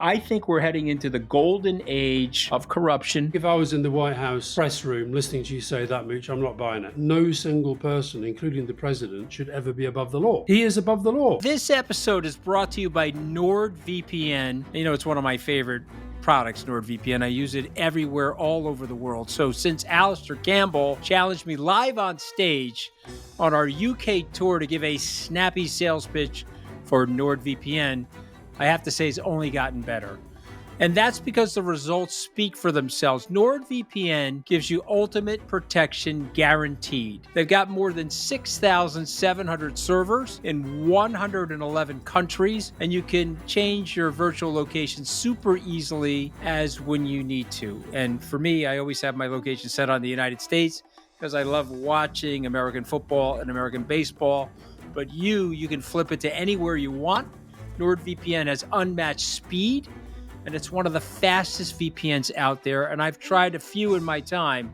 I think we're heading into the golden age of corruption. If I was in the White House press room listening to you say that, Mooch, I'm not buying it. No single person, including the president, should ever be above the law. He is above the law. This episode is brought to you by NordVPN. You know, it's one of my favorite products, NordVPN. I use it everywhere, all over the world. So since Alastair Campbell challenged me live on stage on our UK tour to give a snappy sales pitch for NordVPN, I have to say it's only gotten better. And that's because the results speak for themselves. NordVPN gives you ultimate protection guaranteed. They've got more than 6,700 servers in 111 countries, and you can change your virtual location super easily as when you need to. And for me, I always have my location set on the United States because I love watching American football and American baseball. But you can flip it to anywhere you want. NordVPN has unmatched speed, and it's one of the fastest VPNs out there. And I've tried a few in my time,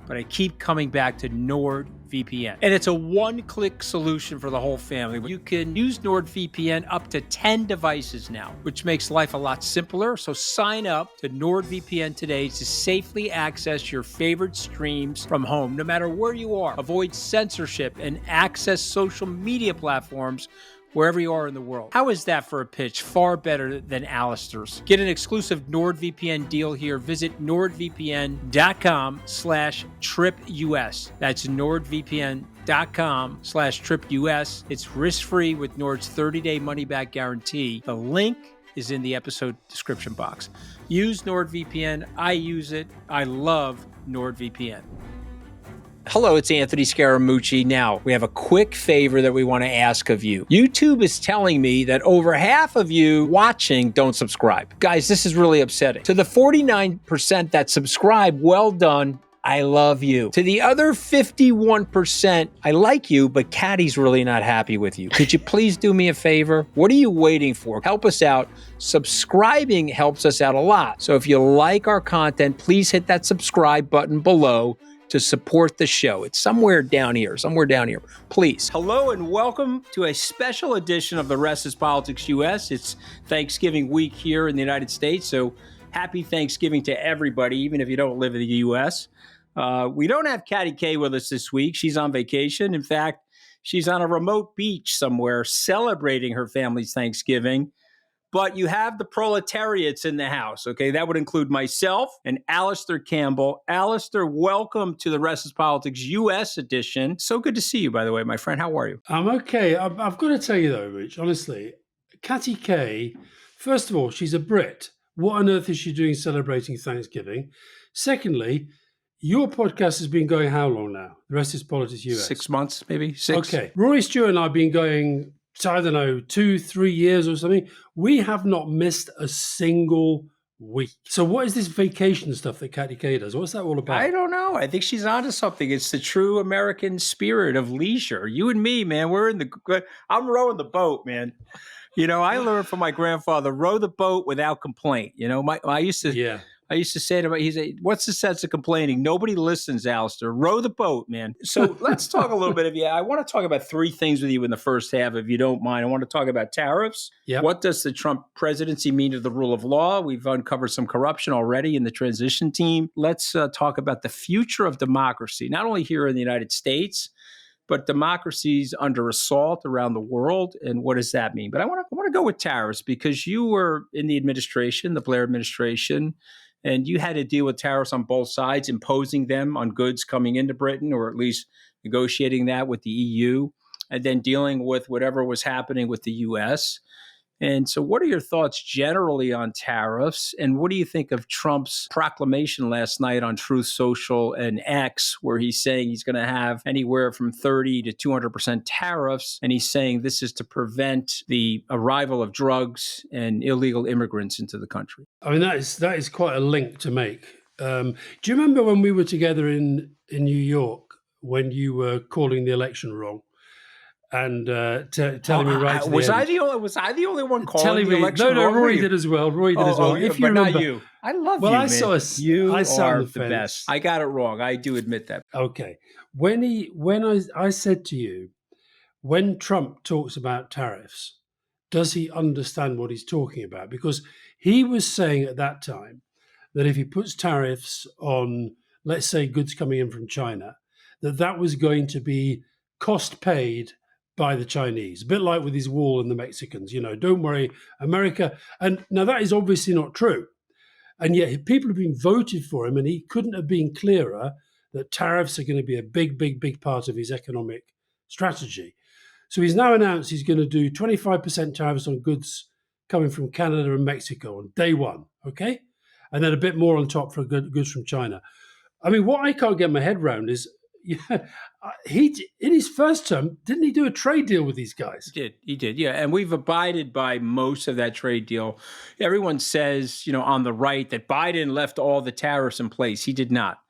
but I keep coming back to NordVPN. And it's a one-click solution for the whole family. You can use NordVPN up to 10 devices now, which makes life a lot simpler. So sign up to NordVPN today to safely access your favorite streams from home, no matter where you are. Avoid censorship and access social media platforms wherever you are in the world. How is that for a pitch? Far better than Alastair's. Get an exclusive NordVPN deal here. Visit nordvpn.com/tripus. That's nordvpn.com/tripus. It's risk-free with Nord's 30-day money-back guarantee. The link is in the episode description box. Use NordVPN. I use it. I love NordVPN. Hello, it's Anthony Scaramucci. Now, we have a quick favor that we want to ask of you. YouTube is telling me that over half of you watching don't subscribe. Guys, this is really upsetting. To the 49% that subscribe, well done. I love you. To the other 51%, I like you, but Caddy's really not happy with you. Could you please do me a favor? What are you waiting for? Help us out. Subscribing helps us out a lot. So if you like our content, please hit that subscribe button below to support the show. It's somewhere down here, please. Hello and welcome to a special edition of The Rest is Politics US. It's Thanksgiving week here in the United States, so happy Thanksgiving to everybody, even if you don't live in the US. We don't have Catty K with us this week. She's on vacation. In fact, she's on a remote beach somewhere celebrating her family's Thanksgiving. But you have the proletariats in the house, okay? That would include myself and Alastair Campbell. Alastair, welcome to the Rest is Politics US edition. So good to see you, by the way, my friend. How are you? I'm okay. I've got to tell you, though, Rich, honestly, Catty K, first of all, she's a Brit. What on earth is she doing celebrating Thanksgiving? Secondly, your podcast has been going how long now? The Rest is Politics US? 6 months, maybe? 6. Okay. Rory Stewart and I have been going, I don't know, 2-3 years or something. We have not missed a single week. So what is this vacation stuff that Catty K does? What's that all about? I don't know. I think she's onto something. It's the true American spirit of leisure. You and me, man, I'm rowing the boat, man. You know, I learned from my grandfather, row the boat without complaint. You know, I used to say to him, he said, what's the sense of complaining? Nobody listens, Alastair. Row the boat, man. So let's talk a little bit of I want to talk about 3 things with you in the first half, if you don't mind. I want to talk about tariffs. Yep. What does the Trump presidency mean to the rule of law? We've uncovered some corruption already in the transition team. Let's talk about the future of democracy, not only here in the United States, but democracies under assault around the world. And what does that mean? But I want to go with tariffs because you were in the administration, the Blair administration, and you had to deal with tariffs on both sides, imposing them on goods coming into Britain, or at least negotiating that with the EU, and then dealing with whatever was happening with the US. And so what are your thoughts generally on tariffs? And what do you think of Trump's proclamation last night on Truth Social and X, where he's saying he's going to have anywhere from 30 to 200% tariffs? And he's saying this is to prevent the arrival of drugs and illegal immigrants into the country. I mean, that is quite a link to make. Do you remember when we were together in New York when you were calling the election wrong? And telling me right to was the I end. Was I the only one calling telling the me, election no, wrong? Rory did as well. If you remember, not you. I love well, you, I man. saw You I saw are the the fence. best. I got it wrong. I do admit that. Okay, when I said to you, when Trump talks about tariffs, does he understand what he's talking about? Because He was saying at that time that if he puts tariffs on, let's say, goods coming in from China, that was going to be cost paid by the Chinese, a bit like with his wall and the Mexicans. Don't worry, America. And now that is obviously not true. And yet people have been voted for him, and he couldn't have been clearer that tariffs are going to be a big, big, big part of his economic strategy. So he's now announced he's going to do 25% tariffs on goods coming from Canada and Mexico on day one, okay? And then a bit more on top for goods from China. I mean, what I can't get my head around is, he in his first term, didn't he do a trade deal with these guys? He did, yeah. And we've abided by most of that trade deal. Everyone says, on the right that Biden left all the tariffs in place. He did not.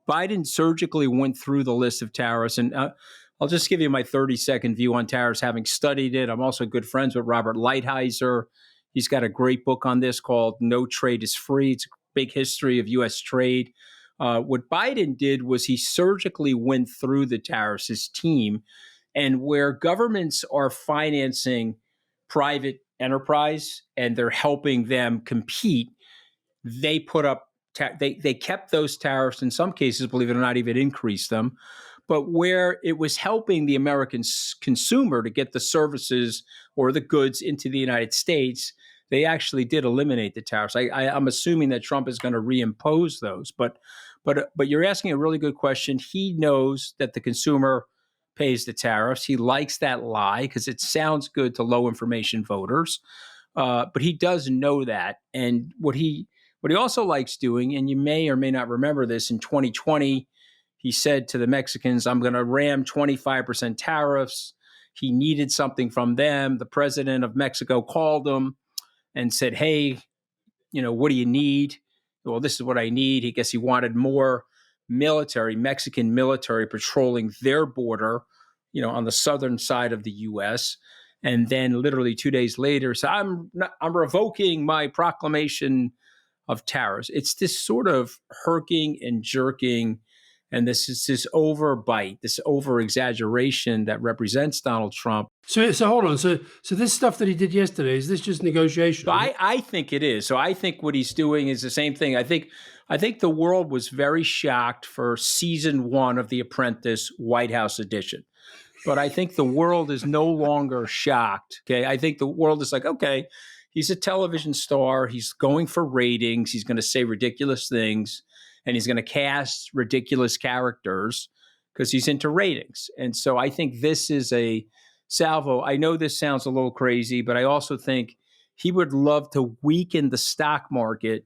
Biden surgically went through the list of tariffs. And I'll just give you my 30-second view on tariffs, having studied it. I'm also good friends with Robert Lighthizer. He's got a great book on this called No Trade is Free. It's a big history of U.S. trade. What Biden did was he surgically went through the tariffs, his team, and where governments are financing private enterprise and they're helping them compete, they put up, they kept those tariffs, in some cases, believe it or not, even increased them. But where it was helping the American consumer to get the services or the goods into the United States, they actually did eliminate the tariffs. I'm assuming that Trump is going to reimpose those. But you're asking a really good question. He knows that the consumer pays the tariffs. He likes that lie because it sounds good to low information voters. But he does know that. And what he also likes doing, and you may or may not remember this, in 2020, he said to the Mexicans, I'm going to ram 25% tariffs. He needed something from them. The president of Mexico called him and said, hey, what do you need? Well, this is what I need. I guess he wanted more Mexican military patrolling their border, on the southern side of the U.S. And then literally 2 days later, so I'm revoking my proclamation of tariffs. It's this sort of herking and jerking, and this overbite, this over exaggeration that represents Donald Trump. So hold on. So this stuff that he did yesterday, is this just negotiation? So I think it is. So I think what he's doing is the same thing. I think the world was very shocked for season 1 of The Apprentice, White House edition. But I think the world is no longer shocked. Okay. I think the world is like, okay, he's a television star. He's going for ratings. He's going to say ridiculous things, and he's going to cast ridiculous characters because he's into ratings. And so I think this is a salvo. I know this sounds a little crazy, but I also think he would love to weaken the stock market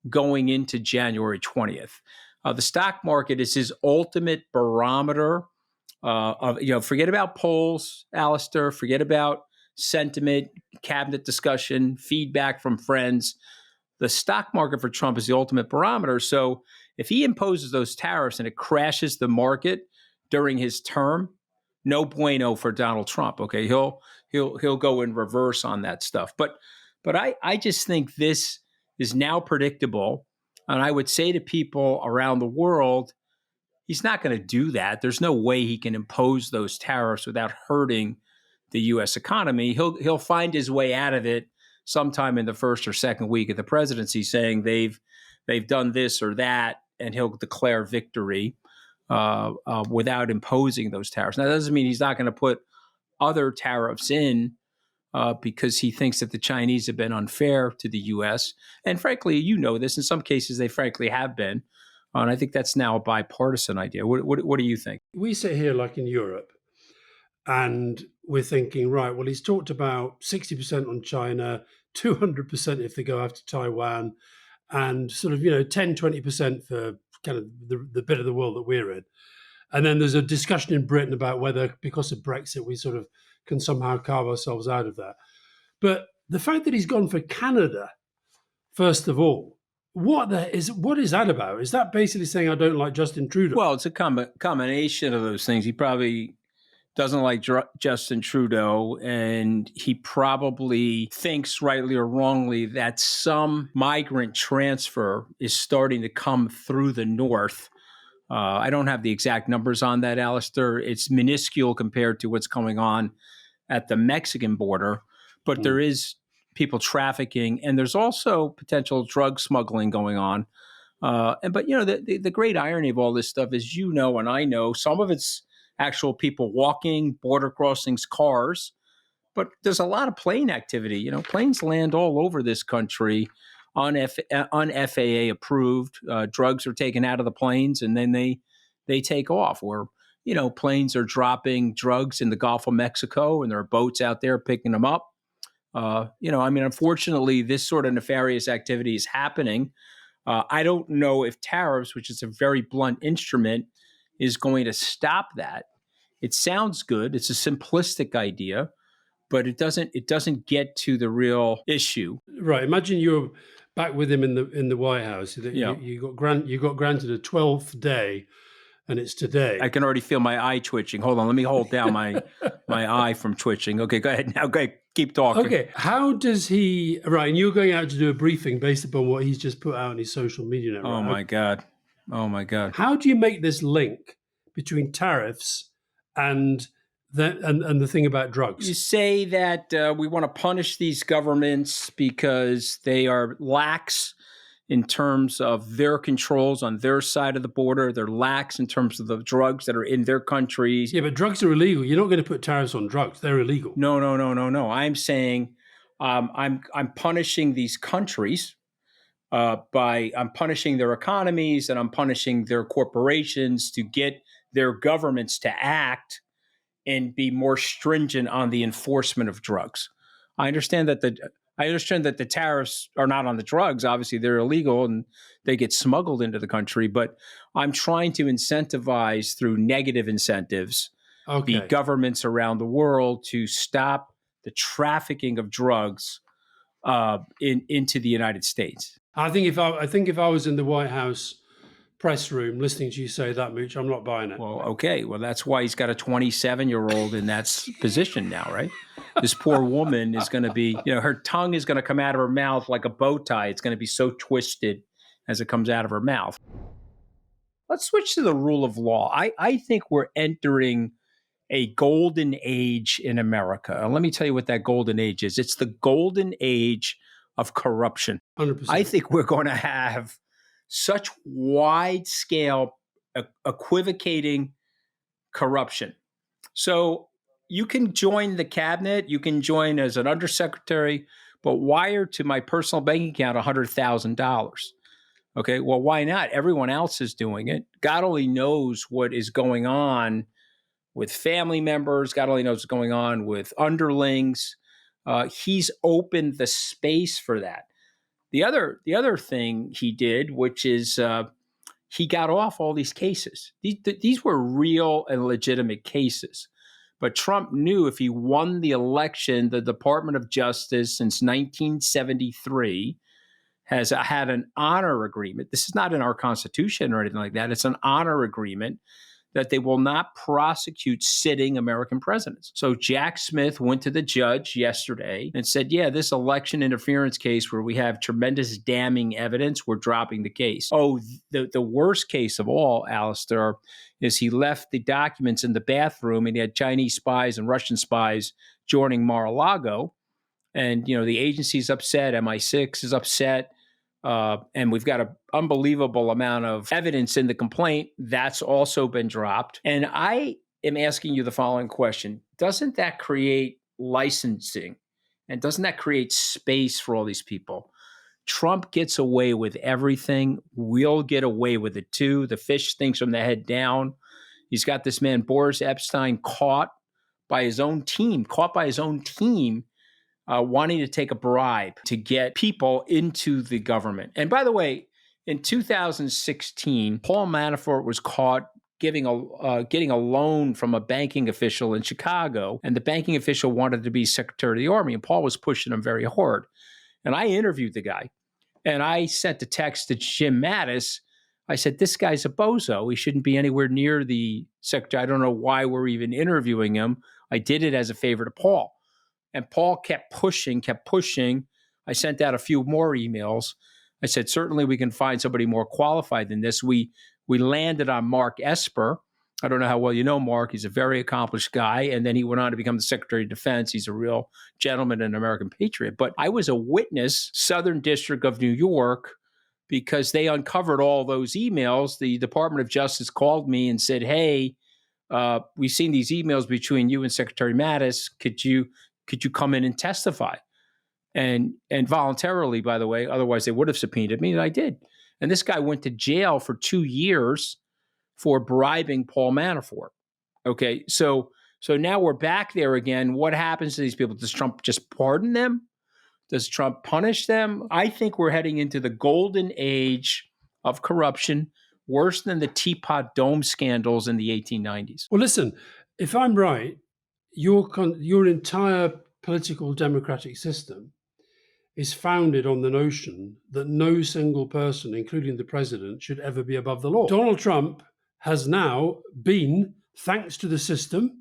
going into January 20th. The stock market is his ultimate barometer forget about polls, Alastair, forget about sentiment, cabinet discussion, feedback from friends. The stock market for Trump is the ultimate barometer. So if he imposes those tariffs and it crashes the market during his term, no bueno for Donald Trump. Okay, he'll go in reverse on that stuff. But I just think this is now predictable, and I would say to people around the world, he's not going to do that. There's no way he can impose those tariffs without hurting the U.S. economy. He'll find his way out of it sometime in the first or second week of the presidency, saying they've done this or that, and he'll declare victory without imposing those tariffs. Now, that doesn't mean he's not going to put other tariffs in because he thinks that the Chinese have been unfair to the U.S. And frankly, this, in some cases they frankly have been. And I think that's now a bipartisan idea. What do you think? We sit here like in Europe, and we're thinking, right, well, he's talked about 60% on China, 200% if they go after Taiwan, and sort of, 10, 20% for kind of the bit of the world that we're in. And then there's a discussion in Britain about whether, because of Brexit, we sort of can somehow carve ourselves out of that. But the fact that he's gone for Canada, first of all, what is that about? Is that basically saying I don't like Justin Trudeau? Well, it's a combination of those things. He probably doesn't like Justin Trudeau, and he probably thinks, rightly or wrongly, that some migrant transfer is starting to come through the north. I don't have the exact numbers on that, Alastair. It's minuscule compared to what's going on at the Mexican border, but there is people trafficking, and there's also potential drug smuggling going on. But the great irony of all this stuff is, and I know, some of it's actual people walking, border crossings, cars, but there's a lot of plane activity. Planes land all over this country on FAA approved. Drugs are taken out of the planes and then they take off. Or planes are dropping drugs in the Gulf of Mexico, and there are boats out there picking them up. Unfortunately, this sort of nefarious activity is happening. I don't know if tariffs, which is a very blunt instrument, is going to stop that. It sounds good. It's a simplistic idea, but it doesn't get to the real issue. Right. Imagine you're back with him in the White House. You got granted a 12th day, and it's today. I can already feel my eye twitching. Hold on, let me hold down my eye from twitching. Okay, go ahead now. Okay, keep talking. Okay, how does he? Right, and you're going out to do a briefing based upon what he's just put out on his social media network. Oh my God! How do you make this link between tariffs and the thing about drugs? You say that we want to punish these governments because they are lax in terms of their controls on their side of the border. They're lax in terms of the drugs that are in their countries. Yeah, but drugs are illegal. You're not going to put tariffs on drugs. They're illegal. No. I'm saying I'm punishing these countries I'm punishing their economies, and I'm punishing their corporations to get their governments to act and be more stringent on the enforcement of drugs. I understand that the tariffs are not on the drugs. Obviously, they're illegal and they get smuggled into the country. But I'm trying to incentivize through negative incentives the governments around the world to stop the trafficking of drugs into the United States. I think if I was in the White House press room listening to you say that, Mooch, I'm not buying it. Well, okay. Well, that's why he's got a 27-year-old in that position now, right? This poor woman is going to be, her tongue is going to come out of her mouth like a bow tie. It's going to be so twisted as it comes out of her mouth. Let's switch to the rule of law. I think we're entering a golden age in America. And let me tell you what that golden age is. It's the golden age of corruption. 100%. I think we're going to have such wide-scale, equivocating corruption. So you can join the cabinet, you can join as an undersecretary, but wire to my personal bank account $100,000. Okay, well, why not? Everyone else is doing it. God only knows what is going on with family members. God only knows what's going on with underlings. He's opened the space for that. The other thing he did, which is he got off all these cases. These were real and legitimate cases. But Trump knew if he won the election, the Department of Justice since 1973 has had an honor agreement. This is not in our Constitution or anything like that. It's an honor agreement that they will not prosecute sitting American presidents. So Jack Smith went to the judge yesterday and said, yeah, this election interference case where we have tremendous damning evidence, we're dropping the case. Oh, the worst case of all, Alastair, is he left the documents in the bathroom and he had Chinese spies and Russian spies joining Mar-a-Lago. And, the agency's upset, MI6 is upset. And we've got an unbelievable amount of evidence in the complaint. That's also been dropped. And I am asking you the following question. Doesn't that create licensing? And doesn't that create space for all these people? Trump gets away with everything. We'll get away with it too. The fish stinks from the head down. He's got this man, Boris Epstein, caught by his own team, wanting to take a bribe to get people into the government. And by the way, in 2016, Paul Manafort was caught getting a loan from a banking official in Chicago, and the banking official wanted to be Secretary of the Army, and Paul was pushing him very hard. And I interviewed the guy, and I sent a text to Jim Mattis. I said, this guy's a bozo. He shouldn't be anywhere near the secretary. I don't know why we're even interviewing him. I did it as a favor to Paul. And Paul kept pushing. I sent out a few more emails. I said, certainly we can find somebody more qualified than this. We landed on Mark Esper, I don't know how well you know Mark. He's a very accomplished guy. And then he went on to become the Secretary of Defense. He's a real gentleman and American patriot. But I was a witness, Southern District of New York, because they uncovered all those emails. The Department of Justice called me and said, hey, we've seen these emails between you and Secretary Mattis. Could you come in and testify? And voluntarily, by the way, otherwise they would have subpoenaed me, and I did. And this guy went to jail for 2 years for bribing Paul Manafort. Okay, so now we're back there again. What happens to these people? Does Trump just pardon them? Does Trump punish them? I think we're heading into the golden age of corruption, worse than the Teapot Dome scandals in the 1890s. Well, listen, if I'm right, your entire political democratic system is founded on the notion that no single person, including the president, should ever be above the law. Donald Trump has now been, thanks to the system's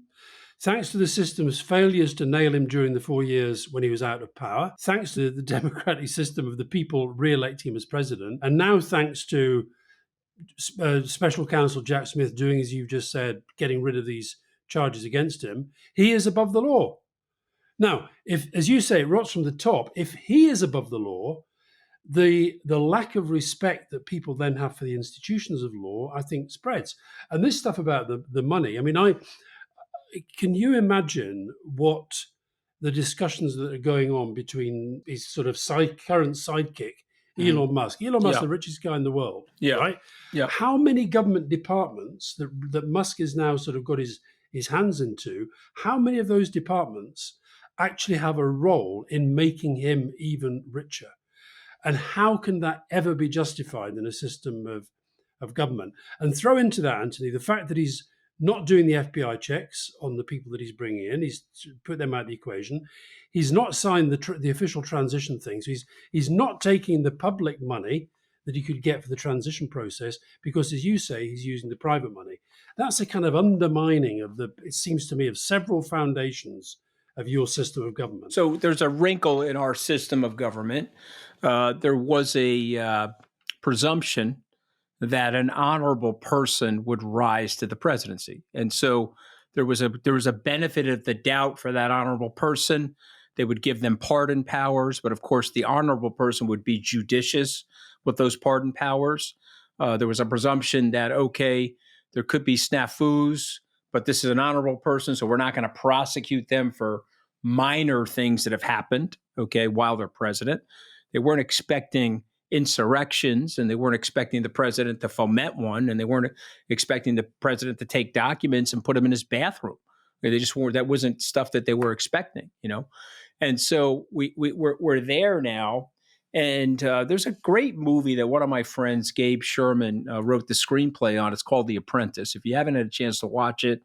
failures to nail him during the 4 years when he was out of power, thanks to the democratic system of the people re-electing him as president, and now thanks to special counsel Jack Smith doing as you've just said, getting rid of these charges against him, he is above the law. Now, if, as you say, it rots from the top, if he is above the law, the lack of respect that people then have for the institutions of law, I think, spreads. And this stuff about the money, I mean, can you imagine what the discussions that are going on between his sort of current sidekick, Elon Musk? Elon Musk, the richest guy in the world, right? Yeah. How many government departments that Musk has now sort of got his hands into, how many of those departments actually have a role in making him even richer? And how can that ever be justified in a system of government? And throw into that, Anthony, the fact that he's not doing the FBI checks on the people that he's bringing in. He's put them out of the equation. He's not signed the official transition thing. So he's not taking the public money that he could get for the transition process because, as you say, he's using the private money. That's a kind of undermining of it seems to me, of several foundations of your system of government. So there's a wrinkle in our system of government. There was a presumption that an honorable person would rise to the presidency. And so there was a benefit of the doubt for that honorable person. They would give them pardon powers, but of course the honorable person would be judicious with those pardon powers. There was a presumption that, okay, there could be snafus, but this is an honorable person, so we're not going to prosecute them for minor things that have happened, okay, while they're president. They weren't expecting insurrections, and they weren't expecting the president to foment one, and they weren't expecting the president to take documents and put them in his bathroom. They just weren't. That wasn't stuff that they were expecting, you know. And so we're there now. And there's a great movie that one of my friends, Gabe Sherman, wrote the screenplay on. It's called The Apprentice. If you haven't had a chance to watch it,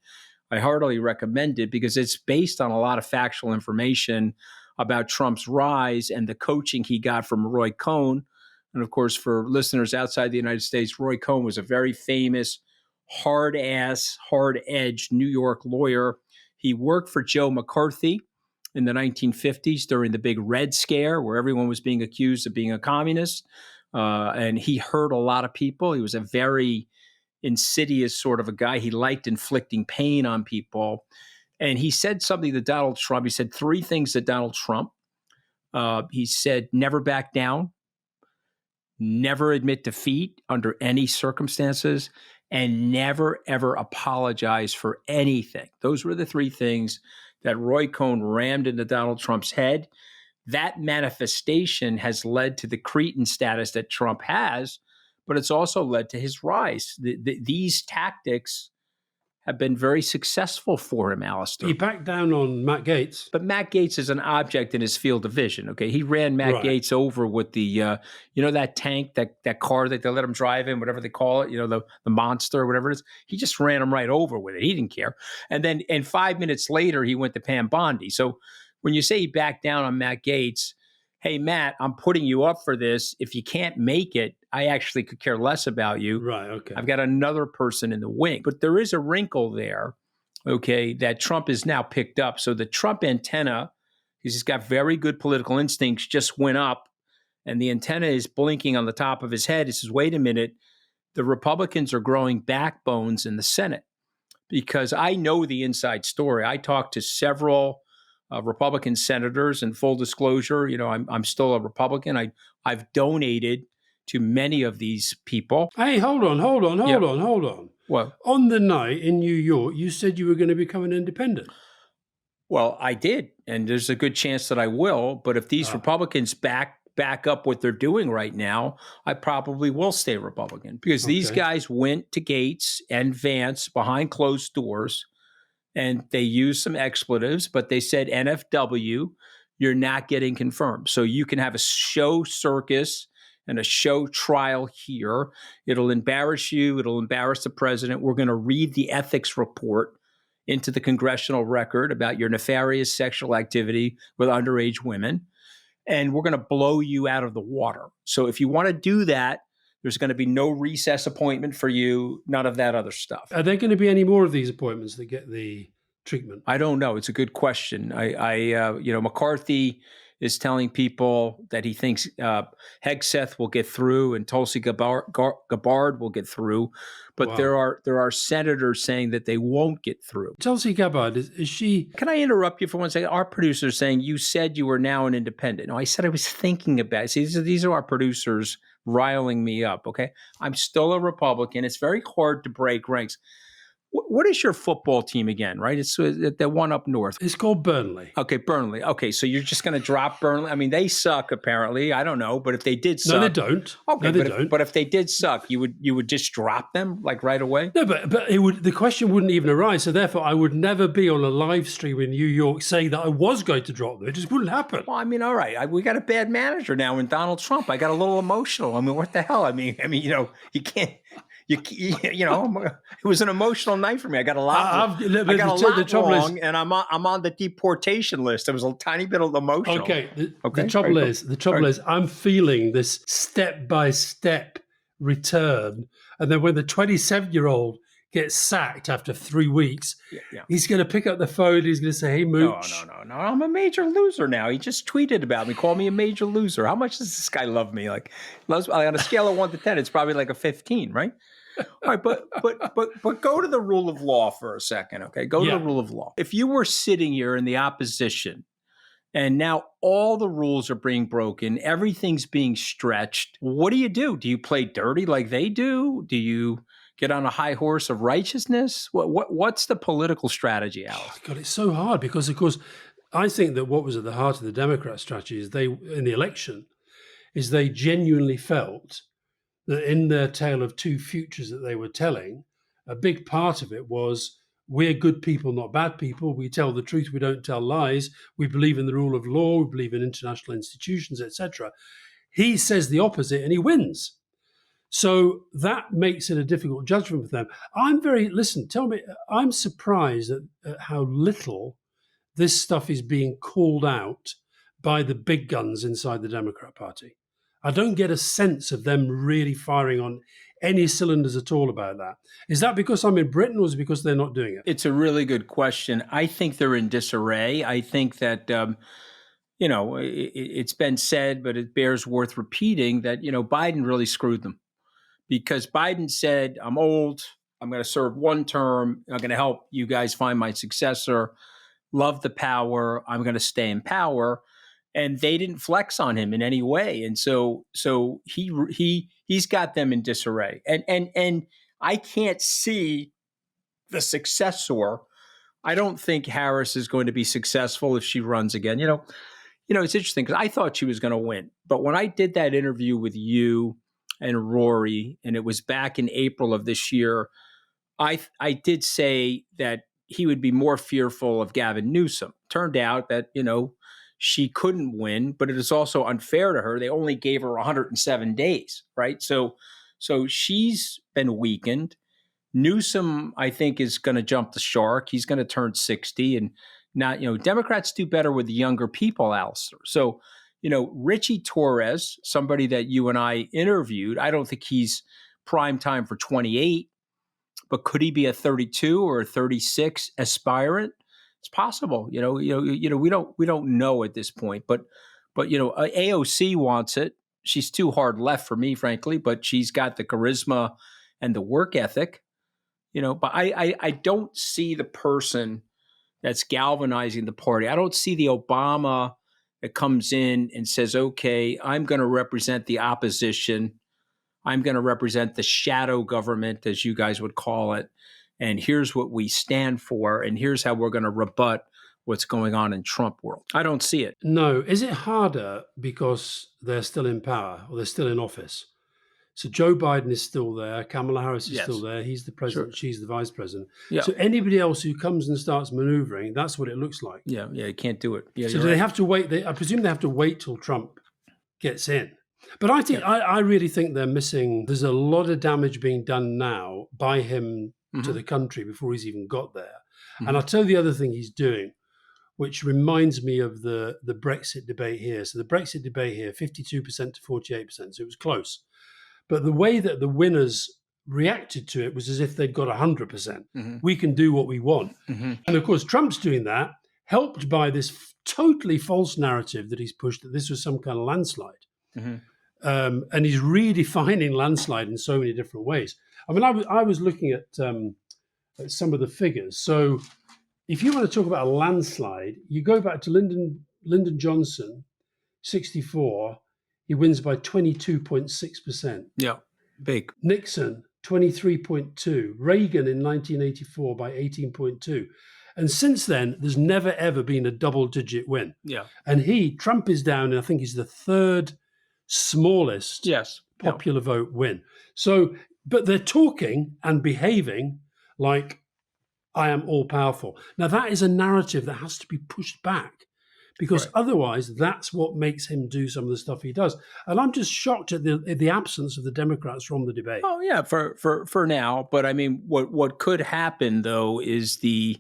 I heartily recommend it because it's based on a lot of factual information about Trump's rise and the coaching he got from Roy Cohn. And of course, for listeners outside the United States, Roy Cohn was a very famous, hard-ass, hard-edged New York lawyer. He worked for Joe McCarthy in the 1950s during the big Red Scare, where everyone was being accused of being a communist. And he hurt a lot of people. He was a very insidious sort of a guy. He liked inflicting pain on people. And he said something to Donald Trump. He said three things to Donald Trump. He said, never back down, never admit defeat under any circumstances, and never, ever apologize for anything. Those were the three things that Roy Cohn rammed into Donald Trump's head. That manifestation has led to the cretin status that Trump has, but it's also led to his rise. These tactics have been very successful for him, Alastair. He backed down on Matt Gaetz. But Matt Gaetz is an object in his field of vision, okay? He ran Matt Gaetz over with the, that tank, that car that they let him drive in, whatever they call it, the monster, whatever it is. He just ran him right over with it. He didn't care. And 5 minutes later, he went to Pam Bondi. So when you say he backed down on Matt Gaetz, hey, Matt, I'm putting you up for this. If you can't make it, I actually could care less about you. Right, okay. I've got another person in the wing. But there is a wrinkle there, okay, that Trump is now picked up. So the Trump antenna, he's got very good political instincts, just went up, and the antenna is blinking on the top of his head. He says, wait a minute, the Republicans are growing backbones in the Senate. because I know the inside story. I talked to several Republican senators, and full disclosure, I'm still a Republican. I've donated to many of these people. Hey, hold on. Yep. Well, On the night in New York, you said you were going to become an independent. Well, I did, and there's a good chance that I will. But if these Republicans back up what they're doing right now, I probably will stay Republican, because these guys went to Gates and Vance behind closed doors, and they used some expletives, but they said, NFW, you're not getting confirmed. So you can have a show circus and a show trial here. It'll embarrass you. It'll embarrass the president. We're going to read the ethics report into the congressional record about your nefarious sexual activity with underage women, and we're going to blow you out of the water. So if you want to do that, there's going to be no recess appointment for you, none of that other stuff. Are there going to be any more of these appointments that get the treatment? I don't know. It's a good question. McCarthy is telling people that he thinks Hegseth will get through and Tulsi Gabbard will get through, but there are senators saying that they won't get through. Tulsi Gabbard, is she? Can I interrupt you for 1 second? Our producer is saying you said you were now an independent. No, I said I was thinking about it. See, these are our producers riling me up. Okay, I'm still a Republican. It's very hard to break ranks. What is your football team again, right? It's the one up north. It's called Burnley. Okay, Burnley. Okay, so you're just going to drop Burnley? I mean, they suck apparently. I don't know, but if they did suck, no, they don't. Okay, no, they don't. But if they did suck, you would just drop them like right away? No, but the question wouldn't even arise. So therefore, I would never be on a live stream in New York saying that I was going to drop them. It just wouldn't happen. Well, I mean, all right, we got a bad manager now in Donald Trump. I got a little emotional. I mean, what the hell? I mean, you can't. It was an emotional night for me. I got a lot. Wrong, and I'm on the deportation list. It was a tiny bit of emotional. Okay. The trouble is, I'm feeling this step-by-step return, and then when the 27-year-old gets sacked after 3 weeks, he's going to pick up the phone. He's going to say, "Hey, Mooch." No. I'm a major loser now. He just tweeted about me, called me a major loser. How much does this guy love me? On a scale of 1 to 10, it's probably like a 15, right? All right, but go to the rule of law for a second, okay? Go to the rule of law. If you were sitting here in the opposition, and now all the rules are being broken, everything's being stretched, what do? Do you play dirty like they do? Do you get on a high horse of righteousness? What's the political strategy, Alex? God, it's so hard because, of course, I think that what was at the heart of the Democrat strategy is in the election, is they genuinely felt that in their tale of two futures that they were telling, a big part of it was, we're good people, not bad people. We tell the truth. We don't tell lies. We believe in the rule of law. We believe in international institutions, etc. He says the opposite and he wins. So that makes it a difficult judgment for them. I'm surprised at how little this stuff is being called out by the big guns inside the Democrat Party. I don't get a sense of them really firing on any cylinders at all about that. Is that because I'm in Britain, or is it because they're not doing it? It's a really good question. I think they're in disarray. I think that, it's been said, but it bears worth repeating that, Biden really screwed them, because Biden said, I'm old, I'm going to serve one term, I'm going to help you guys find my successor, love the power, I'm going to stay in power. And they didn't flex on him in any way, and so he's got them in disarray. And I can't see the successor. I don't think Harris is going to be successful if she runs again. It's interesting because I thought she was going to win, but when I did that interview with you and Rory, and it was back in April of this year, I did say that he would be more fearful of Gavin Newsom. Turned out that she couldn't win, but it is also unfair to her. They only gave her 107 days, right? So she's been weakened. Newsom, I think, is going to jump the shark. He's going to turn 60. And now, Democrats do better with the younger people, Alastair. So, Richie Torres, somebody that you and I interviewed, I don't think he's prime time for 28, but could he be a 32 or a 36 aspirant? It's possible, we don't know at this point, but AOC wants it. She's too hard left for me, frankly, but she's got the charisma and the work ethic. But I don't see the person that's galvanizing the party. I don't see the Obama that comes in and says, okay, I'm going to represent the opposition. I'm going to represent the shadow government, as you guys would call it. And here's what we stand for. And here's how we're going to rebut what's going on in Trump world. I don't see it. No. Is it harder because they're still in power or they're still in office? So Joe Biden is still there. Kamala Harris is still there. He's the president. Sure. She's the vice president. Yeah. So anybody else who comes and starts maneuvering, that's what it looks like. Yeah, you can't do it. Yeah, so do they have to wait? I presume they have to wait till Trump gets in. But I think I really think they're missing. There's a lot of damage being done now by him to the country before he's even got there. And I'll tell you the other thing he's doing, which reminds me of the Brexit debate here. So the Brexit debate here, 52% to 48%. So it was close. But the way that the winners reacted to it was as if they'd got 100%. We can do what we want. And of course, Trump's doing that, helped by this totally false narrative that he's pushed that this was some kind of landslide. And he's redefining landslide in so many different ways. I mean, I was looking at some of the figures. So if you want to talk about a landslide, you go back to Lyndon Johnson, 64. He wins by 22.6%. Yeah, big. Nixon, 23.2. Reagan in 1984 by 18.2. And since then, there's never, ever been a double-digit win. Yeah. And Trump is down, and I think he's the third smallest popular vote win. So, but they're talking and behaving like I am all-powerful. Now, that is a narrative that has to be pushed back. Because otherwise, that's what makes him do some of the stuff he does. And I'm just shocked at the absence of the Democrats from the debate. Oh, yeah, for now. But I mean, what could happen, though, is the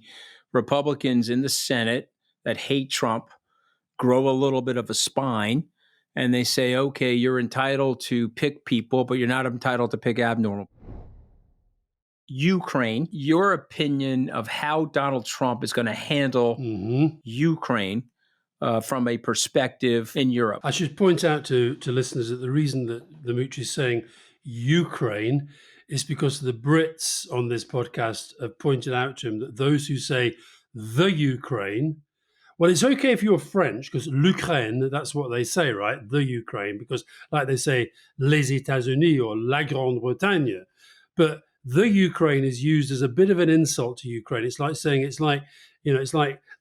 Republicans in the Senate that hate Trump grow a little bit of a spine. And they say, okay, you're entitled to pick people, but you're not entitled to pick abnormal. Ukraine, your opinion of how Donald Trump is going to handle Ukraine from a perspective in Europe. I should point out to listeners that the reason that the Mooch is saying Ukraine is because the Brits on this podcast have pointed out to him that those who say the Ukraine, well, it's okay if you're French, because l'Ukraine, that's what they say, right? The Ukraine, because like they say les États-Unis or la Grande-Bretagne. But the Ukraine is used as a bit of an insult to Ukraine. It's like saying it's like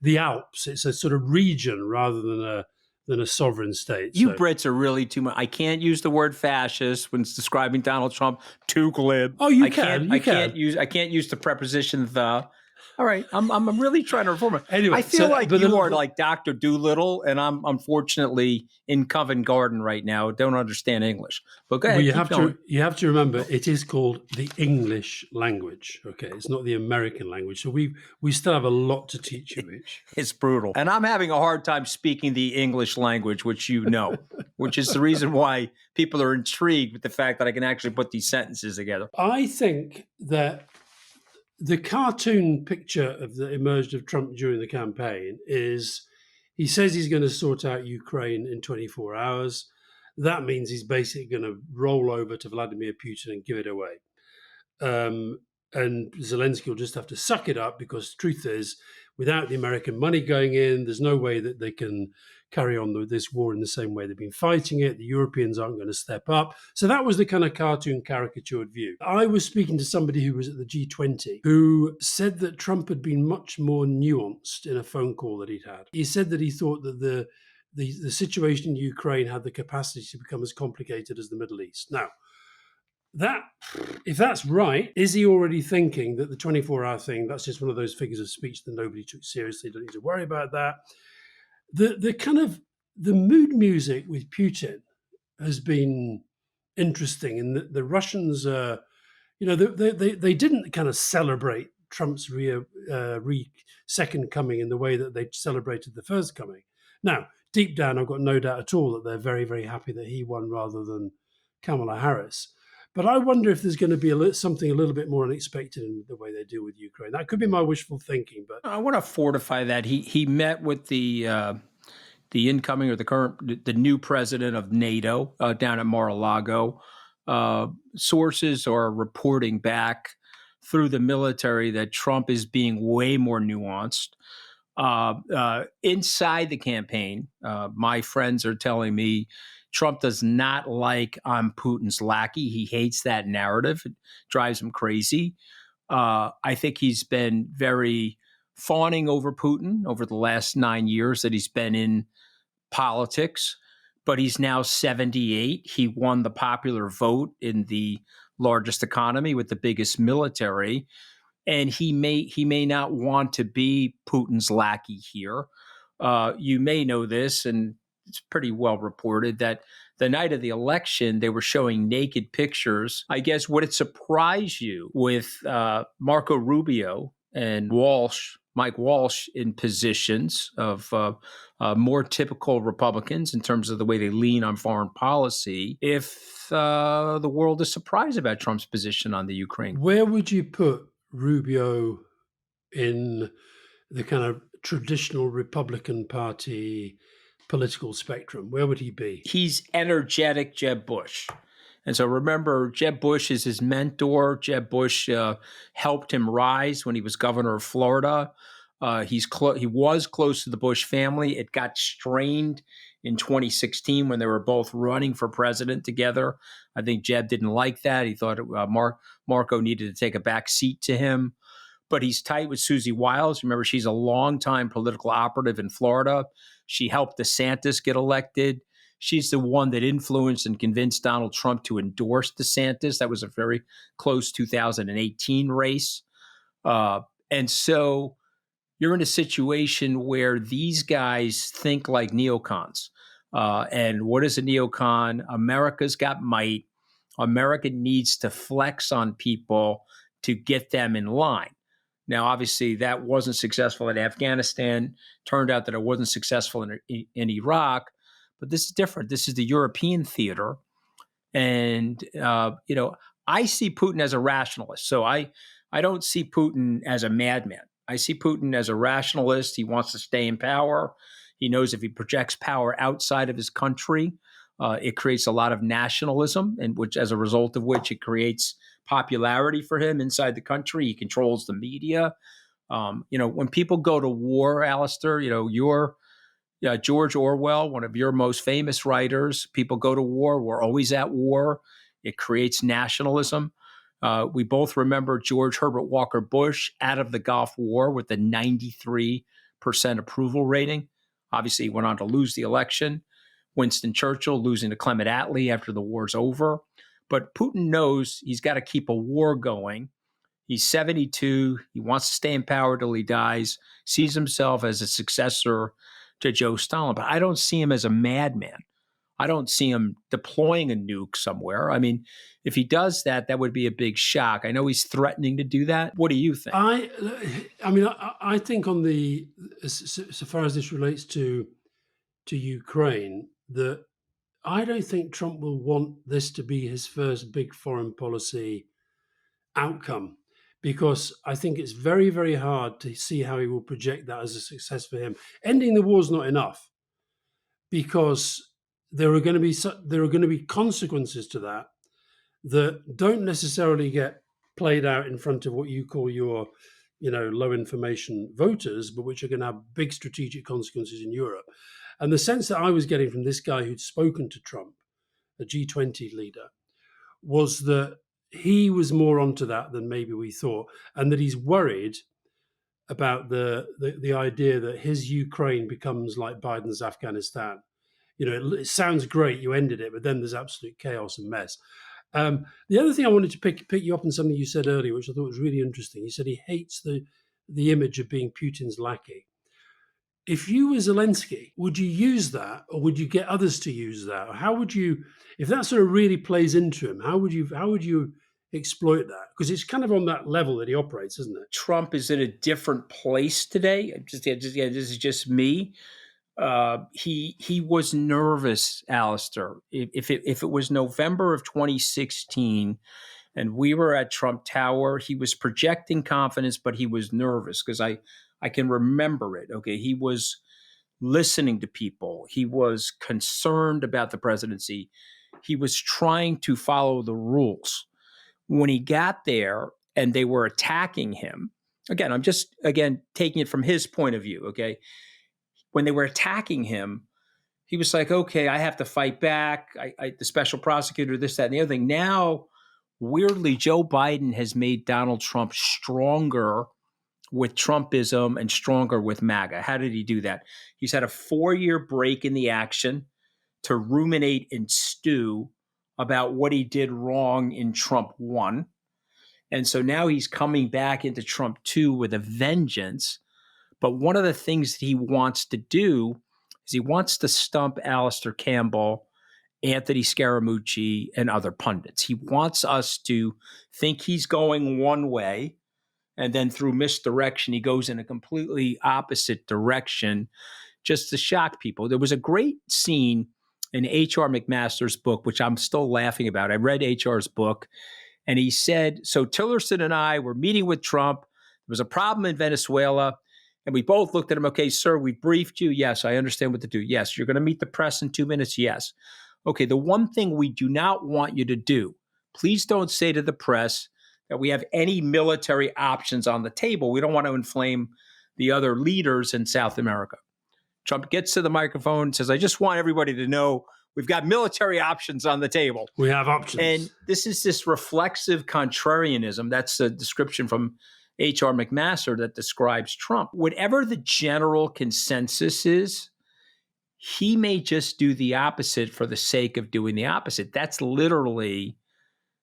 the Alps. It's a sort of region rather than a sovereign state. You Brits are really too much. I can't use the word fascist when describing Donald Trump. Too glib. Oh, I can't use the preposition the. All right, I'm really trying to reform it. Anyway, I feel like you are like Dr. Doolittle, and I'm unfortunately in Covent Garden right now. Don't understand English, but go ahead. Well, you have to remember it is called the English language. Okay, it's not the American language. So we still have a lot to teach you, Mitch. It's brutal, and I'm having a hard time speaking the English language, which which is the reason why people are intrigued with the fact that I can actually put these sentences together. I think that the cartoon picture that emerged of Trump during the campaign is he says he's going to sort out Ukraine in 24 hours. That means he's basically going to roll over to Vladimir Putin and give it away. And Zelensky will just have to suck it up because the truth is, without the American money going in, there's no way that they can carry on this war in the same way they've been fighting it. The Europeans aren't going to step up. So that was the kind of cartoon caricatured view. I was speaking to somebody who was at the G20 who said that Trump had been much more nuanced in a phone call that he'd had. He said that he thought that the situation in Ukraine had the capacity to become as complicated as the Middle East. Now, if that's right, is he already thinking that the 24-hour thing, that's just one of those figures of speech that nobody took seriously, don't need to worry about that? The kind of the mood music with Putin has been interesting, and the Russians, they didn't kind of celebrate Trump's second coming in the way that they celebrated the first coming. Now, deep down, I've got no doubt at all that they're very, very happy that he won rather than Kamala Harris. But I wonder if there's going to be something a little bit more unexpected in the way they deal with Ukraine. That could be my wishful thinking, but I want to fortify that. He met with the incoming or the new president of NATO down at Mar-a-Lago. Sources are reporting back through the military that Trump is being way more nuanced. Inside the campaign, my friends are telling me Trump does not like I'm Putin's lackey. He hates that narrative. It drives him crazy. I think he's been very fawning over Putin over the last 9 years that he's been in politics, but he's now 78. He won the popular vote in the largest economy with the biggest military, and he may not want to be Putin's lackey here. You may know this, and it's pretty well reported that the night of the election, they were showing naked pictures. I guess would it surprise you with Marco Rubio and Mike Walsh, in positions of more typical Republicans in terms of the way they lean on foreign policy, if the world is surprised about Trump's position on the Ukraine? Where would you put Rubio in the kind of traditional Republican Party political spectrum? Where would he be? He's energetic Jeb Bush. And so remember, Jeb Bush is his mentor. Jeb Bush helped him rise when he was governor of Florida. He was close to the Bush family. It got strained in 2016 when they were both running for president together. I think Jeb didn't like that. He thought Marco needed to take a back seat to him. But he's tight with Susie Wiles. Remember, she's a longtime political operative in Florida. She helped DeSantis get elected. She's the one that influenced and convinced Donald Trump to endorse DeSantis. That was a very close 2018 race. And so you're in a situation where these guys think like neocons. And what is a neocon? America's got might. America needs to flex on people to get them in line. Now, obviously, that wasn't successful in Afghanistan. Turned out that it wasn't successful in Iraq. But this is different. This is the European theater. And, I see Putin as a rationalist. So I don't see Putin as a madman. I see Putin as a rationalist. He wants to stay in power. He knows if he projects power outside of his country, it creates a lot of nationalism, and which, as a result of which, it creates popularity for him inside the country. He controls the media. When people go to war, Alastair, you're George Orwell, one of your most famous writers. People go to war. We're always at war. It creates nationalism. We both remember George Herbert Walker Bush out of the Gulf War with a 93% approval rating. Obviously, he went on to lose the election. Winston Churchill losing to Clement Attlee after the war's over. But Putin knows he's got to keep a war going. He's 72. He wants to stay in power till he dies, sees himself as a successor to Joe Stalin. But I don't see him as a madman. I don't see him deploying a nuke somewhere. I mean, if he does that, that would be a big shock. I know he's threatening to do that. What do you think? I think on so far as this relates to Ukraine, that I don't think Trump will want this to be his first big foreign policy outcome, because I think it's very, very hard to see how he will project that as a success for him. Ending the war is not enough, because there are going to be consequences to that don't necessarily get played out in front of what you call your low information voters, but which are going to have big strategic consequences in Europe. And the sense that I was getting from this guy who'd spoken to Trump, a G20 leader, was that he was more onto that than maybe we thought, and that he's worried about the idea that his Ukraine becomes like Biden's Afghanistan. It sounds great, you ended it, but then there's absolute chaos and mess. The other thing I wanted to pick you up on something you said earlier, which I thought was really interesting. You said he hates the image of being Putin's lackey. If you were Zelensky, would you use that, or would you get others to use that? Or how would you, if that sort of really plays into him, how would you exploit that? Because it's kind of on that level that he operates, isn't it? Trump is in a different place today. This is just me. He was nervous, Alastair. If it was November of 2016 and we were at Trump Tower, he was projecting confidence, but he was nervous because I can remember it. Okay, he was listening to people. He was concerned about the presidency. He was trying to follow the rules. When he got there, and they were attacking him. Again, I'm just, taking it from his point of view, okay? When they were attacking him, he was like, okay, I have to fight back. The special prosecutor, this, that, and the other thing. Now, weirdly, Joe Biden has made Donald Trump stronger with Trumpism and stronger with MAGA. How did he do that? He's had a 4-year break in the action to ruminate and stew about what he did wrong in Trump 1. And so now he's coming back into Trump 2 with a vengeance. But one of the things that he wants to do is he wants to stump Alastair Campbell, Anthony Scaramucci, and other pundits. He wants us to think he's going one way, and then through misdirection, he goes in a completely opposite direction just to shock people. There was a great scene in H.R. McMaster's book, which I'm still laughing about. I read H.R.'s book, and he said, so Tillerson and I were meeting with Trump. There was a problem in Venezuela. And we both looked at him. Okay, sir, we briefed you. Yes, I understand what to do. Yes, you're going to meet the press in 2 minutes. Yes. Okay, the one thing we do not want you to do, please don't say to the press that we have any military options on the table. We don't want to inflame the other leaders in South America. Trump gets to the microphone and says, I just want everybody to know we've got military options on the table. We have options. And this reflexive contrarianism. That's the description from H.R. McMaster that describes Trump. Whatever the general consensus is, he may just do the opposite for the sake of doing the opposite. That's literally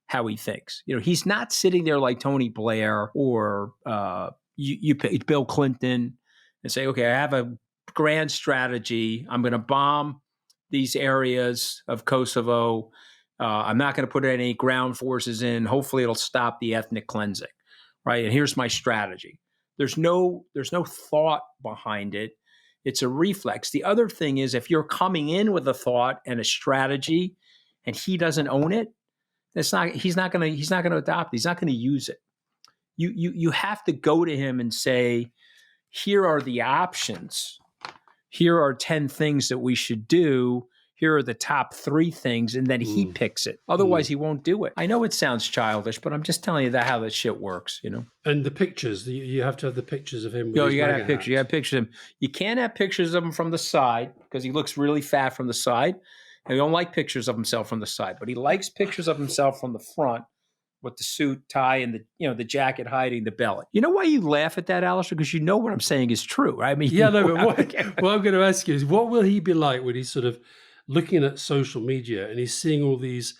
how he thinks. He's not sitting there like Tony Blair or Bill Clinton and say, okay, I have a grand strategy. I'm going to bomb these areas of Kosovo. I'm not going to put any ground forces in. Hopefully it'll stop the ethnic cleansing. Right. And here's my strategy. There's no thought behind it. It's a reflex. The other thing is, if you're coming in with a thought and a strategy and he doesn't own it, he's not going to adopt it. He's not going to use it. You have to go to him and say, here are the options. Here are 10 things that we should do. Here are the top 3 things, and then he picks it. Otherwise, he won't do it. I know it sounds childish, but I'm just telling you how that shit works, And the pictures, you have to have the pictures of him. You got to have pictures. You got to have pictures of him. You can't have pictures of him from the side because he looks really fat from the side. And we don't like pictures of himself from the side, but he likes pictures of himself from the front with the suit, tie, and the jacket hiding the belly. You know why you laugh at that, Alastair? Because you know what I'm saying is true. I mean, yeah, no, but what I'm going to ask you is, what will he be like when he's sort of looking at social media and he's seeing all these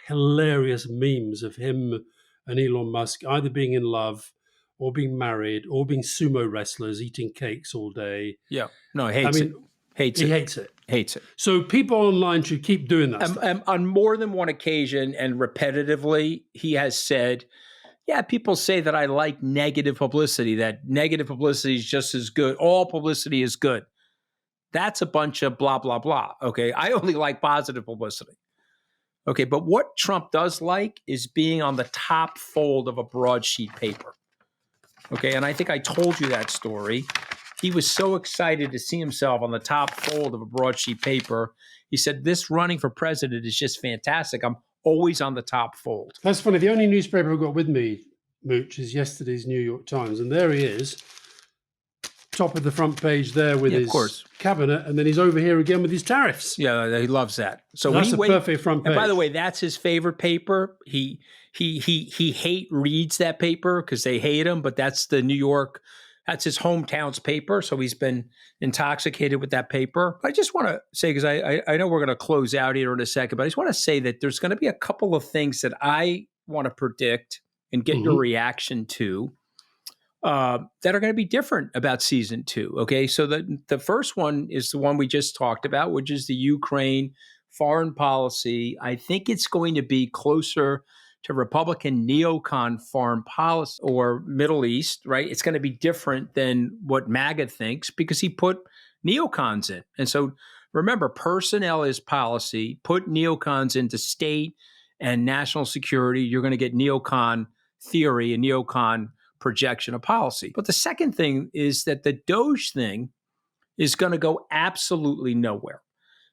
hilarious memes of him and Elon Musk either being in love or being married or being sumo wrestlers eating cakes all day? Yeah. No, he hates it. He hates it. Hates it. So people online should keep doing that stuff. On more than one occasion and repetitively, he has said, yeah, people say that I like negative publicity, that negative publicity is just as good. All publicity is good. That's a bunch of blah, blah, blah. Okay. I only like positive publicity. Okay. But what Trump does like is being on the top fold of a broadsheet paper. Okay. And I think I told you that story. He was so excited to see himself on the top fold of a broadsheet paper. He said, this running for president is just fantastic. I'm always on the top fold. That's funny. The only newspaper I've got with me, Mooch, is yesterday's New York Times. And there he is, top of the front page there with his cabinet. And then he's over here again with his tariffs. Yeah, he loves that. So that's a perfect front page. And by the way, that's his favorite paper. He reads that paper because they hate him, but that's the New York. That's his hometown's paper, so he's been intoxicated with that paper. I just want to say, because I know we're going to close out here in a second, but I just want to say that there's going to be a couple of things that I want to predict and get your reaction to that are going to be different about season 2. Okay, so the first one is the one we just talked about, which is the Ukraine foreign policy. I think it's going to be closer to Republican neocon foreign policy or Middle East, right? It's going to be different than what MAGA thinks because he put neocons in. And so remember, personnel is policy. Put neocons into state and national security. You're going to get neocon theory and neocon projection of policy. But the second thing is that the Doge thing is going to go absolutely nowhere.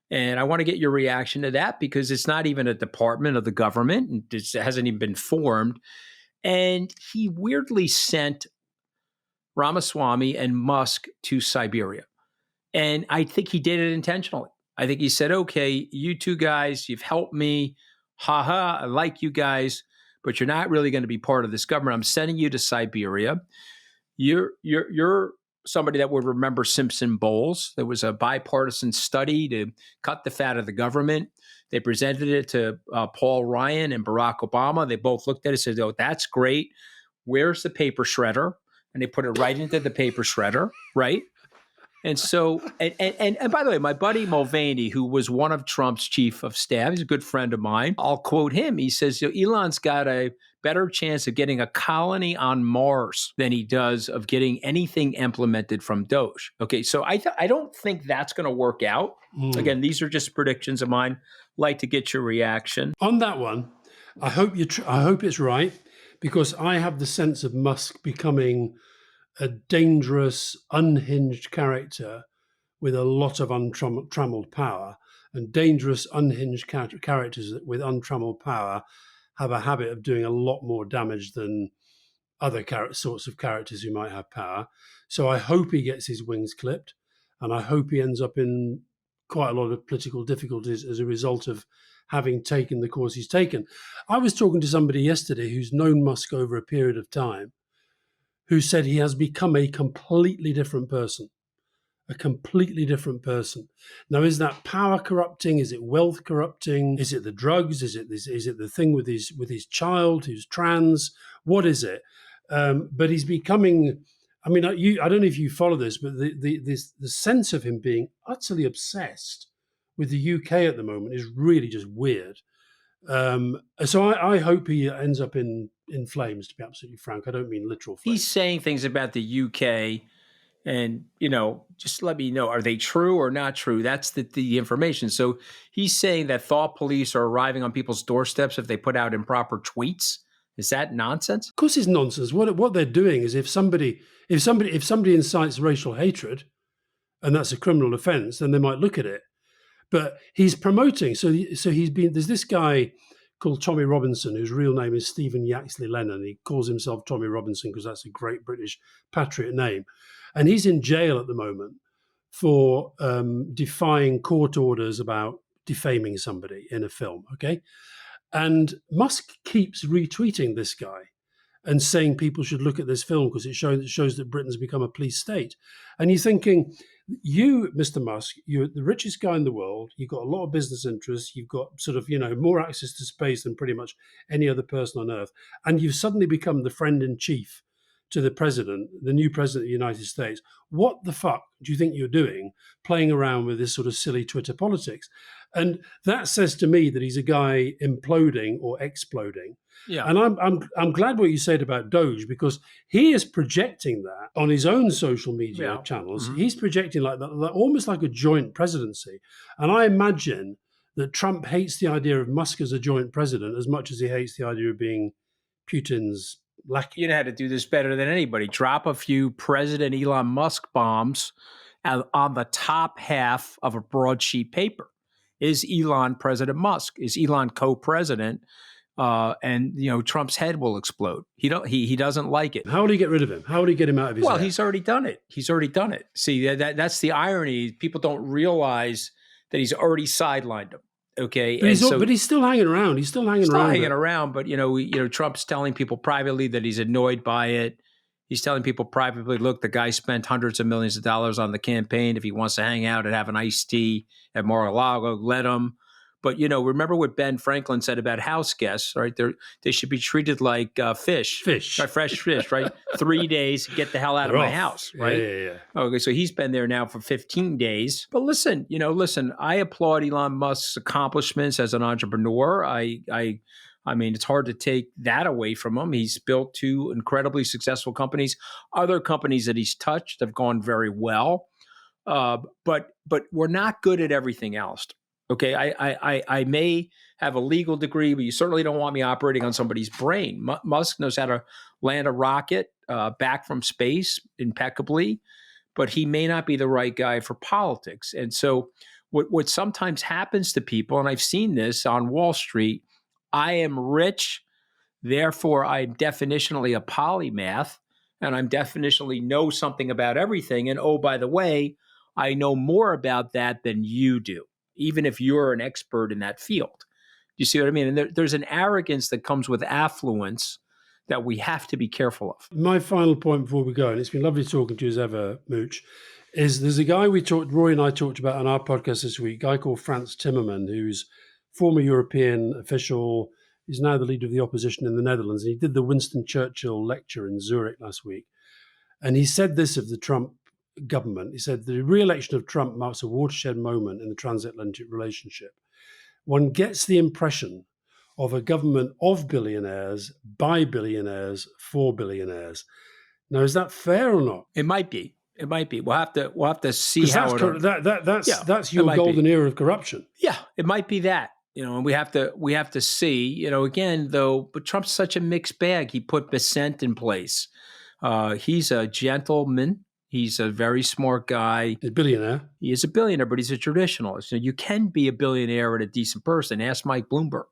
And I want to get your reaction to that because it's not even a department of the government. And it hasn't even been formed. And he weirdly sent Ramaswamy and Musk to Siberia. And I think he did it intentionally. I think he said, okay, you two guys, you've helped me. Ha ha, I like you guys, but you're not really going to be part of this government. I'm sending you to Siberia. You're somebody that would remember Simpson Bowles. There was a bipartisan study to cut the fat of the government. They presented it to Paul Ryan and Barack Obama. They both looked at it and said, oh, that's great. Where's the paper shredder? And they put it right into the paper shredder, right? And so, and by the way, my buddy Mulvaney, who was one of Trump's chief of staff, he's a good friend of mine. I'll quote him. He says, Elon's got a better chance of getting a colony on Mars than he does of getting anything implemented from Doge. Okay, so I don't think that's going to work out. Again, these are just predictions of mine. Like to get your reaction on that one. I hope I hope it's right, because I have the sense of Musk becoming a dangerous, unhinged character with a lot of untrammeled power, and dangerous, unhinged characters with untrammeled power have a habit of doing a lot more damage than other sorts of characters who might have power. So I hope he gets his wings clipped, and I hope he ends up in quite a lot of political difficulties as a result of having taken the course he's taken. I was talking to somebody yesterday who's known Musk over a period of time, who said he has become a completely different person. A completely different person. Now, is that power corrupting? Is it wealth corrupting? Is it the drugs? Is it the thing with his child who's trans? What is it? But he's becoming. I mean, I don't know if you follow this, but the sense of him being utterly obsessed with the UK at the moment is really just weird. So I hope he ends up in flames, to be absolutely frank. I don't mean literal flames. He's saying things about the UK, and, just let me know, are they true or not true? That's the information. So he's saying that thought police are arriving on people's doorsteps if they put out improper tweets. Is that nonsense? Of course it's nonsense. What they're doing is if somebody incites racial hatred, and that's a criminal offense, then they might look at it. But he's promoting. So there's this guy called Tommy Robinson, whose real name is Stephen Yaxley Lennon. He calls himself Tommy Robinson because that's a great British patriot name. And he's in jail at the moment for defying court orders about defaming somebody in a film, okay? And Musk keeps retweeting this guy and saying people should look at this film because it shows that Britain's become a police state. And you're thinking, you, Mr. Musk, you're the richest guy in the world. You've got a lot of business interests. You've got sort of, more access to space than pretty much any other person on Earth. And you've suddenly become the friend in chief to the president, the new president of the United States. What the fuck do you think you're doing playing around with this sort of silly Twitter politics? And that says to me that he's a guy imploding or exploding. Yeah. And I'm glad what you said about Doge, because he is projecting that on his own social media channels. Mm-hmm. He's projecting like that, almost like a joint presidency. And I imagine that Trump hates the idea of Musk as a joint president as much as he hates the idea of being Putin's lackey. You know how to do this better than anybody. Drop a few President Elon Musk bombs on the top half of a broadsheet paper. Is Elon President Musk? Is Elon co-president? And Trump's head will explode. He doesn't like it. How will he get rid of him? How will he get him out of his head? He's already done it. See, that's the irony. People don't realize that he's already sidelined him. Okay, but he's still hanging around. He's still hanging around. But Trump's telling people privately that he's annoyed by it. He's telling people privately, look, the guy spent hundreds of millions of dollars on the campaign. If he wants to hang out and have an iced tea at Mar-a-Lago, let him. But, remember what Ben Franklin said about house guests, right? They should be treated like fish. Right, fresh fish, right? 3 days, get the hell out of my house, right? Yeah. Okay, so he's been there now for 15 days. But listen, I applaud Elon Musk's accomplishments as an entrepreneur. I mean, it's hard to take that away from him. He's built two incredibly successful companies. Other companies that he's touched have gone very well. But we're not good at everything else. Okay, I may have a legal degree, but you certainly don't want me operating on somebody's brain. Musk knows how to land a rocket back from space impeccably, but he may not be the right guy for politics. And so what sometimes happens to people, and I've seen this on Wall Street, I am rich, Therefore, I'm definitionally a polymath, and I'm definitionally know something about everything. And oh, by the way, I know more about that than you do, even if you're an expert in that field. You see what I mean? And there's an arrogance that comes with affluence that we have to be careful of. My final point before we go, and it's been lovely talking to you as ever, Mooch, is there's a guy Roy and I talked about on our podcast this week, a guy called Frans Timmerman, who's former European official. He's now the leader of the opposition in the Netherlands. And he did the Winston Churchill lecture in Zurich last week. And he said this of the Trump government. He said, the re-election of Trump marks a watershed moment in the transatlantic relationship. One gets the impression of a government of billionaires, by billionaires, for billionaires. Now, is that fair or not? It might be. It might be. We'll have to see how that's your golden era of corruption. Yeah, it might be that. And we have to see. Again, though, but Trump's such a mixed bag. He put Besant in place. He's a gentleman. He's a very smart guy. A billionaire. He is a billionaire, but he's a traditionalist. So you can be a billionaire and a decent person. Ask Mike Bloomberg.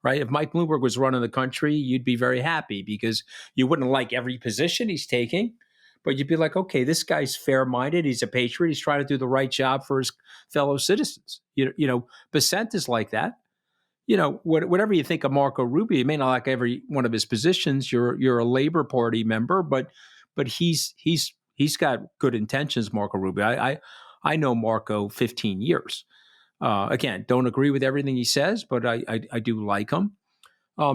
Right? If Mike Bloomberg was running the country, you'd be very happy because you wouldn't like every position he's taking, but you'd be like, okay, this guy's fair-minded. He's a patriot. He's trying to do the right job for his fellow citizens. Besant is like that. Whatever you think of Marco Rubio, you may not like every one of his positions. You're a Labor Party member, but he's got good intentions, Marco Rubio. I know Marco 15 years. Again, don't agree with everything he says, but I do like him.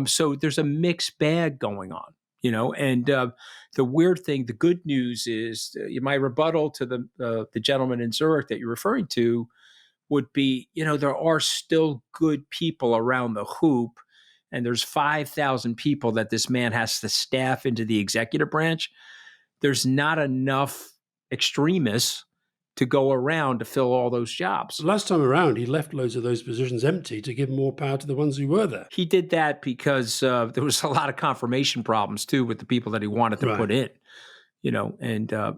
So there's a mixed bag going on, and the weird thing, the good news is my rebuttal to the gentleman in Zurich that you're referring to would be, there are still good people around the hoop, and there's 5,000 people that this man has to staff into the executive branch. There's not enough extremists to go around to fill all those jobs. Last time around, he left loads of those positions empty to give more power to the ones who were there. He did that because there was a lot of confirmation problems too with the people that he wanted to put in.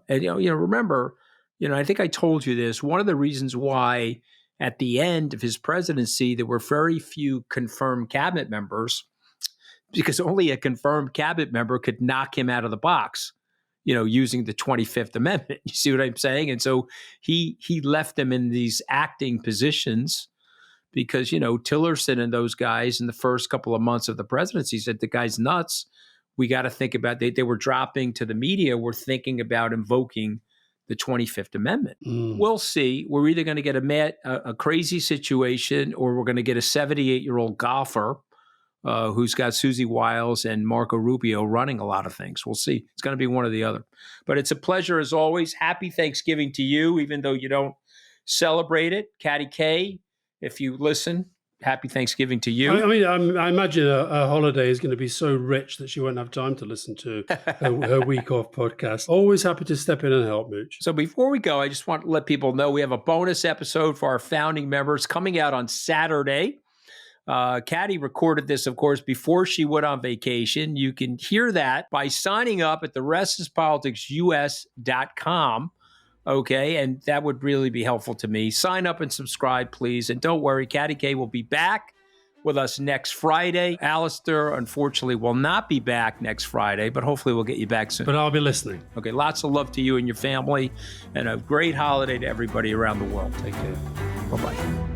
Remember, I think I told you this. One of the reasons why at the end of his presidency there were very few confirmed cabinet members, because only a confirmed cabinet member could knock him out of the box. Using the 25th Amendment. You see what I'm saying? And so he left them in these acting positions because, Tillerson and those guys in the first couple of months of the presidency said, the guy's nuts. We got to think about, they were dropping to the media, we're thinking about invoking the 25th Amendment. We'll see. We're either going to get a crazy situation or we're going to get a 78-year-old golfer who's got Susie Wiles and Marco Rubio running a lot of things. We'll see. It's going to be one or the other. But it's a pleasure as always. Happy Thanksgiving to you, even though you don't celebrate it. Catty K, if you listen, happy Thanksgiving to you. I imagine a holiday is going to be so rich that she won't have time to listen to her week off podcast. Always happy to step in and help, Mooch. So before we go, I just want to let people know we have a bonus episode for our founding members coming out on Saturday. Catty recorded this, of course, before she went on vacation. You can hear that by signing up at therestispoliticsus.com. Okay, and that would really be helpful to me. Sign up and subscribe, please. And don't worry, Catty K will be back with us next Friday. Alastair, unfortunately, will not be back next Friday, but hopefully we'll get you back soon. But I'll be listening. Okay, lots of love to you and your family, and a great holiday to everybody around the world. Take care. Bye-bye.